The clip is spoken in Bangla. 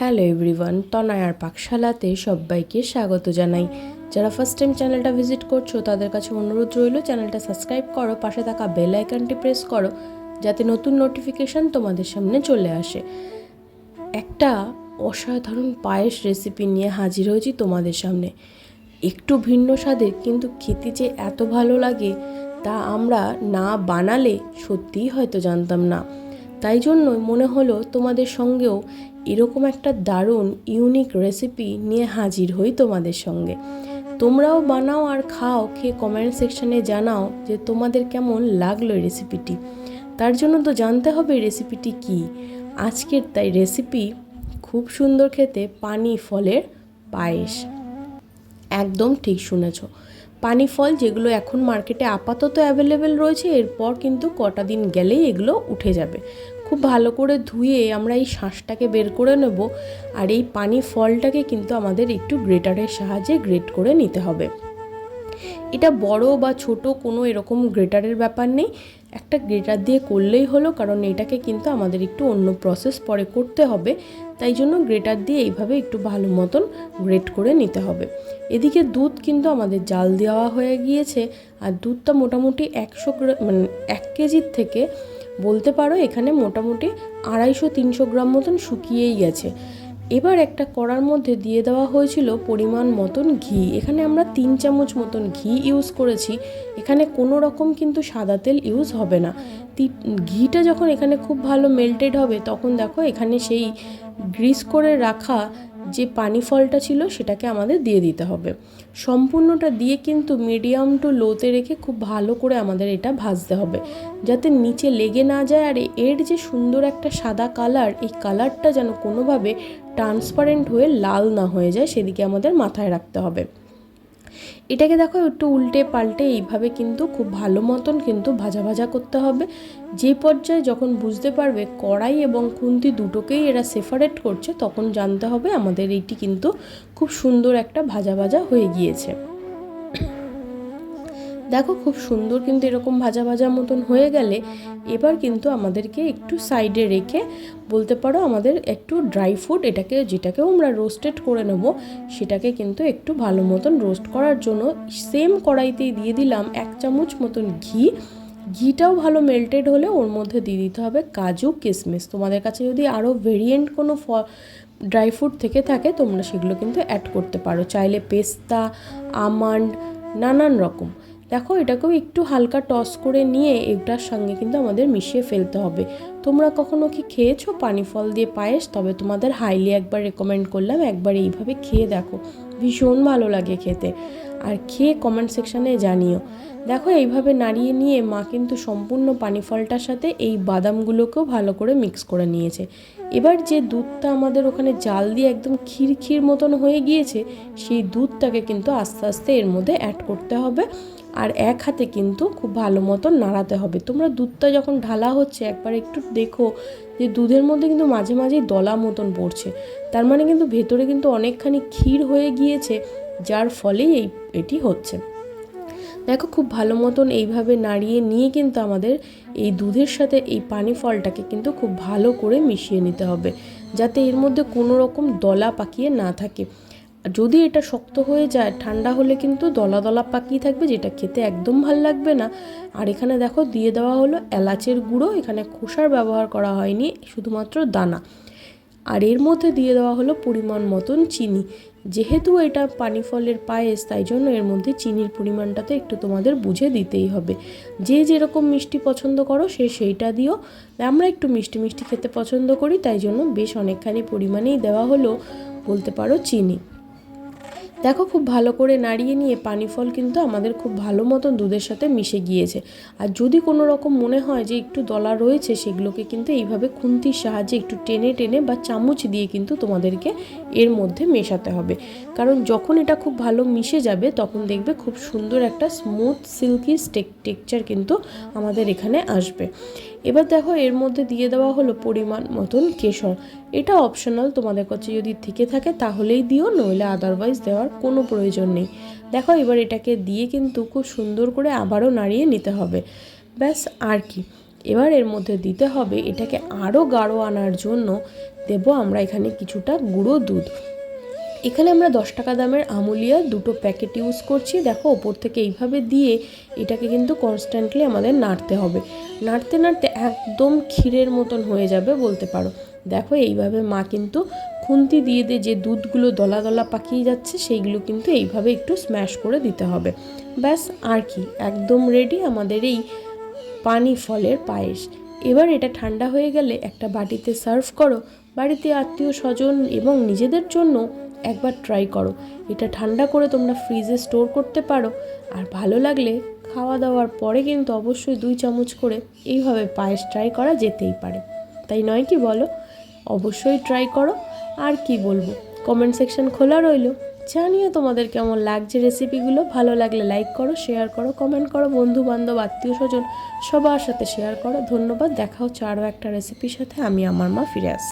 হ্যালো এভরিওয়ান, তনয়ার পাকশালাতে সবাইকে স্বাগত জানাই। যারা ফার্স্ট টাইম চ্যানেলটা ভিজিট করছো তাদের কাছে অনুরোধ রইল চ্যানেলটা সাবস্ক্রাইব করো, পাশে থাকা বেল আইকনটি প্রেস করো যাতে নতুন নোটিফিকেশান তোমাদের সামনে চলে আসে। একটা অসাধারণ পায়েস রেসিপি নিয়ে হাজির হয়েছি তোমাদের সামনে। একটু ভিন্ন স্বাদের, কিন্তু খেতে যে এত ভালো লাগে তা আমরা না বানালে সত্যিই হয়তো জানতাম না। তাই জন্যই মনে হলো তোমাদের সঙ্গেও এরকম একটা দারুণ ইউনিক রেসিপি নিয়ে হাজির হই তোমাদের সঙ্গে। তোমরাও বানাও আর খাও, খেয়ে কমেন্ট সেকশানে জানাও যে তোমাদের কেমন লাগলো রেসিপিটি। তার জন্য তো জানতে হবে রেসিপিটি কি। আজকের তাই রেসিপি খুব সুন্দর খেতে পানি ফলের পায়েস। একদম ঠিক শুনেছ, পানি ফল যেগুলো এখন মার্কেটে আপাতত অ্যাভেলেবেল রয়েছে, এরপর কিন্তু কটা দিন গেলেই এগুলো উঠে যাবে। খুব ভালো করে ধুয়ে আমরা এই শাঁসটাকে বের করে নেব, আর এই পানি ফলটাকে কিন্তু আমাদের একটু গ্রেটারের সাহায্যে গ্রেট করে নিতে হবে। এটা বড় বা ছোট কোনো এরকম গ্রেটারের ব্যাপার নেই, একটা গ্রেটার দিয়ে করলেই হলো, কারণ এটাকে কিন্তু আমাদের একটু অন্য প্রসেস পরে করতে হবে। তাই জন্য গ্রেটার দিয়ে এইভাবে একটু ভালো মতন গ্রেট করে নিতে হবে। এদিকে দুধ কিন্তু আমাদের জাল দেওয়া হয়ে গিয়েছে, আর দুধটা মোটামুটি 1 কেজির থেকে বলতে পারো এখানে মোটামুটি 250-300 গ্রাম মতন শুকিয়েই গেছে। এবার একটা কড়ার মধ্যে দিয়ে দেওয়া হয়েছিল পরিমাণ মতন ঘি। এখানে আমরা 3 চামচ মতন ঘি ইউজ করেছি। এখানে কোনো রকম কিন্তু সাদা তেল ইউজ হবে না। ঘিটা যখন এখানে খুব ভালো মেল্টেড হবে, তখন দেখো এখানে সেই গ্রিস করে রাখা যে পানি ফলটা ছিল সেটাকে আমাদের দিয়ে দিতে হবে। সম্পূর্ণটা দিয়ে কিন্তু মিডিয়াম টু লোতে রেখে খুব ভালো করে আমাদের এটা ভাজতে হবে, যাতে নিচে লেগে না যায়। আর এর যে সুন্দর একটা সাদা কালার, এই কালারটা যেন কোনোভাবে ট্রান্সপারেন্ট হয়ে লাল না হয়ে যায়, সেদিকে আমাদের মাথায় রাখতে হবে। এটাকে দেখো একটু উল্টে পাল্টে এইভাবে কিন্তু খুব ভালো মতন কিন্তু ভাজা ভাজা করতে হবে। যে পর্যায়ে যখন বুঝতে পারবে কড়াই এবং খুন্তি দুটোকেই এরা সেপারেট করছে, তখন জানতে হবে আমাদের এইটি কিন্তু খুব সুন্দর একটা ভাজা ভাজা হয়ে গিয়েছে। দেখো খুব সুন্দর কিন্তু এরকম ভাজা ভাজা মতন হয়ে গেলে এবার কিন্তু আমাদেরকে একটু সাইডে রেখে বলতে পারো আমাদের একটু ড্রাই ফ্রুট, যেটাকেও আমরা রোস্টেড করে নেব, সেটাকে কিন্তু একটু ভালো মতন রোস্ট করার জন্য সেম কড়াইতেই দিয়ে দিলাম 1 চামচ মতন ঘি। ঘিটাও ভালো মেল্টেড হলে ওর মধ্যে দিয়ে দিতে হবে কাজু কিশমিশ। তোমাদের কাছে যদি আরও ভেরিয়েন্ট কোনো ড্রাই ফ্রুট থেকে থাকে তোমরা সেগুলো কিন্তু অ্যাড করতে পারো, চাইলে পেস্তা, আমন্ড, নানান রকম। দেখো এটাকেও একটু হালকা টস করে নিয়ে এটার সঙ্গে কিন্তু আমাদের মিশিয়ে ফেলতে হবে। তোমরা কখনো কি খেয়েছো পানি ফল দিয়ে পায়েস? তবে তোমাদের হাইলি একবার রেকমেন্ড করলাম একবার এইভাবে খেয়ে দেখো, ভীষণ ভালো লাগে খেতে। আর খেয়ে কমেন্ট সেকশানে জানিও। দেখো এইভাবে নাড়িয়ে নিয়ে মা কিন্তু সম্পূর্ণ পানি ফলটার সাথে এই বাদামগুলোকেও ভালো করে মিক্স করে নিয়েছে। এবার যে দুধটা আমাদের ওখানে জাল দিয়ে একদম ক্ষীর মতন হয়ে গিয়েছে, সেই দুধটাকে কিন্তু আস্তে আস্তে এর মধ্যে অ্যাড করতে হবে, আর এক হাতে কিন্তু খুব ভালো মতন নাড়াতে হবে। তোমরা দুধটা যখন ঢালা হচ্ছে একবার একটু দেখো যে দুধের মধ্যে কিন্তু মাঝে মাঝেই দলা মতন পড়ছে, তার মানে কিন্তু ভেতরে কিন্তু অনেকখানি ক্ষীর হয়ে গিয়েছে, যার ফলেই এটি হচ্ছে। দেখো খুব ভালো মতন এইভাবে নাড়িয়ে নিয়ে কিন্তু আমাদের এই দুধের সাথে এই পানি ফলটাকে কিন্তু খুব ভালো করে মিশিয়ে নিতে হবে, যাতে এর মধ্যে কোনো রকম দলা পাকিয়ে না থাকে। যদি এটা শক্ত হয়ে যায়, ঠান্ডা হলে কিন্তু দলা দলা পাকিয়ে থাকবে, যেটা খেতে একদম ভাল লাগবে না। আর এখানে দেখো দিয়ে দেওয়া হলো এলাচের গুঁড়ো, এখানে খোসার ব্যবহার করা হয়নি, শুধুমাত্র দানা। আর এর মধ্যে দিয়ে দেওয়া হলো পরিমাণ মতন চিনি। যেহেতু এটা পানি ফলের পায়েস, তাই জন্য এর মধ্যে চিনির পরিমাণটাতে একটু তোমাদের বুঝে দিতেই হবে। যে যেরকম মিষ্টি পছন্দ করো সেইটা দিও। আমরা একটু মিষ্টি মিষ্টি খেতে পছন্দ করি, তাই জন্য বেশ অনেকখানি পরিমাণেই দেওয়া হলো বলতে পারো চিনি। দেখো খুব ভালো করে নাড়িয়ে নিয়ে পানি ফল কিন্তু আমাদের খুব ভালো মতন দুধের সাথে মিশে গিয়েছে। আর যদি কোনো রকম মনে হয় যে একটু দলা রয়েছে, সেগুলোকে কিন্তু এইভাবে খুন্তির সাহায্যে একটু টেনে টেনে বা চামচ দিয়ে কিন্তু তোমাদেরকে এর মধ্যে মেশাতে হবে। কারণ যখন এটা খুব ভালো মিশে যাবে তখন দেখবে খুব সুন্দর একটা স্মুথ সিল্কি টেক্সচার কিন্তু আমাদের এখানে আসবে। এবার দেখো এর মধ্যে দিয়ে দেওয়া হলো পরিমাণ মতন কেশর। এটা অপশনাল, তোমাদের কাছে যদি থেকে থাকে তাহলেই দিও, নইলে আদারওয়াইজ দেওয়ার কোনো প্রয়োজন নেই। দেখো এবার এটাকে দিয়ে কিন্তু খুব সুন্দর করে আবারও নাড়িয়ে নিতে হবে, ব্যাস আর কি। এবার এর মধ্যে দিতে হবে এটাকে আরও গাঢ় আনার জন্য দেবো আমরা এখানে কিছুটা গুঁড়ো দুধ। এখানে আমরা 10 টাকা দামের আমুলিয়া 2টো প্যাকেট ইউজ করছি। দেখো ওপর থেকে এইভাবে দিয়ে এটাকে কিন্তু কনস্ট্যান্টলি আমাদের নাড়তে হবে। নাড়তে নাড়তে একদম ক্ষীরের মতন হয়ে যাবে বলতে পারো। দেখো এইভাবে মা কিন্তু খুন্তি দিয়ে যে দুধগুলো দলা দলা পাকিয়ে যাচ্ছে সেইগুলো কিন্তু এইভাবে একটু স্ম্যাশ করে দিতে হবে। ব্যাস, আর কি, একদম রেডি আমাদের এই পানি ফলের পায়েস। এবার এটা ঠান্ডা হয়ে গেলে একটা বাটিতে সার্ভ করো। বাড়িতে আত্মীয় স্বজন এবং নিজেদের জন্য একবার ট্রাই করো। এটা ঠান্ডা করে তোমরা ফ্রিজে স্টোর করতে পারো। আর ভালো লাগলে খাওয়া দাওয়ার পরে কিন্তু অবশ্যই 2 চামচ করে এইভাবে পায়েস ট্রাই করা যেতেই পারে, তাই নয় কি বলো? অবশ্যই ট্রাই করো। আর কি বলবো, কমেন্ট সেকশন খোলা রইল, জানিও তোমাদের কেমন লাগছে রেসিপিগুলো। ভালো লাগলে লাইক করো, শেয়ার করো, কমেন্ট করো, বন্ধু বান্ধব আত্মীয় স্বজন সবার সাথে শেয়ার করো। ধন্যবাদ। দেখা হচ্ছে আরও একটা রেসিপির সাথে। আমি আমার মা ফিরে আসছি।